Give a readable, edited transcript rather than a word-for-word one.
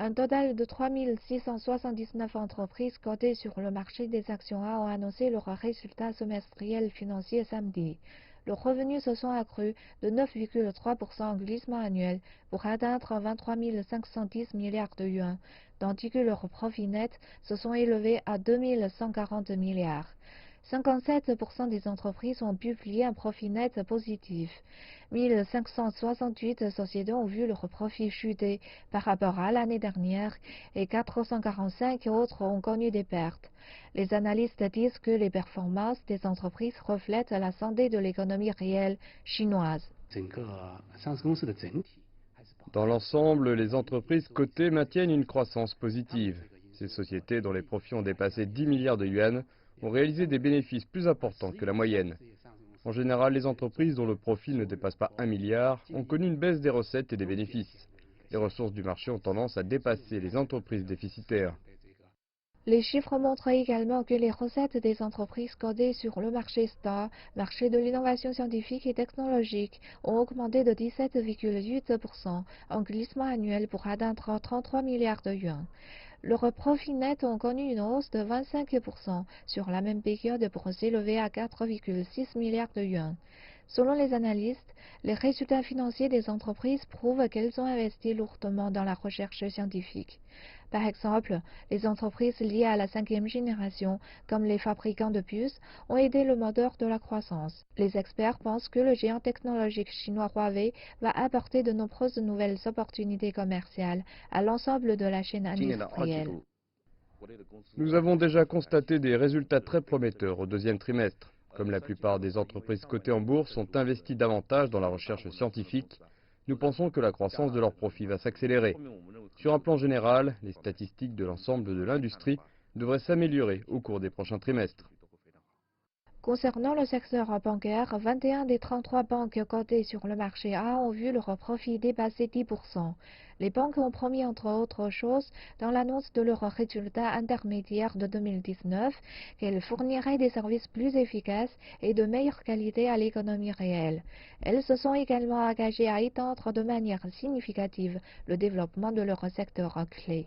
Un total de 3 679 entreprises cotées sur le marché des actions A ont annoncé leurs résultats semestriels financiers samedi. Leurs revenus se sont accrus de 9,3% en glissement annuel pour atteindre 23 510 milliards de yuans, tandis que leurs profits nets se sont élevés à 2 140 milliards. 57% des entreprises ont publié un profit net positif. 1568 sociétés ont vu leur profit chuter par rapport à l'année dernière et 445 autres ont connu des pertes. Les analystes disent que les performances des entreprises reflètent la santé de l'économie réelle chinoise. Dans l'ensemble, les entreprises cotées maintiennent une croissance positive. Ces sociétés dont les profits ont dépassé 10 milliards de yuans ont réalisé des bénéfices plus importants que la moyenne. En général, les entreprises dont le profit ne dépasse pas 1 milliard ont connu une baisse des recettes et des bénéfices. Les ressources du marché ont tendance à dépasser les entreprises déficitaires. Les chiffres montrent également que les recettes des entreprises cotées sur le marché STAR, marché de l'innovation scientifique et technologique, ont augmenté de 17,8% en glissement annuel pour atteindre 33 milliards de yuans. Leurs profits nets ont connu une hausse de 25% sur la même période pour s'élever à 4,6 milliards de yuans. Selon les analystes, les résultats financiers des entreprises prouvent qu'elles ont investi lourdement dans la recherche scientifique. Par exemple, les entreprises liées à la cinquième génération, comme les fabricants de puces, ont aidé le moteur de la croissance. Les experts pensent que le géant technologique chinois Huawei va apporter de nombreuses nouvelles opportunités commerciales à l'ensemble de la chaîne industrielle. Nous avons déjà constaté des résultats très prometteurs au deuxième trimestre. Comme la plupart des entreprises cotées en bourse ont investi davantage dans la recherche scientifique, nous pensons que la croissance de leurs profits va s'accélérer. Sur un plan général, les statistiques de l'ensemble de l'industrie devraient s'améliorer au cours des prochains trimestres. Concernant le secteur bancaire, 21 des 33 banques cotées sur le marché A ont vu leur profit dépasser 10%. Les banques ont promis, entre autres choses, dans l'annonce de leurs résultats intermédiaires de 2019, qu'elles fourniraient des services plus efficaces et de meilleure qualité à l'économie réelle. Elles se sont également engagées à étendre de manière significative le développement de leur secteur clé.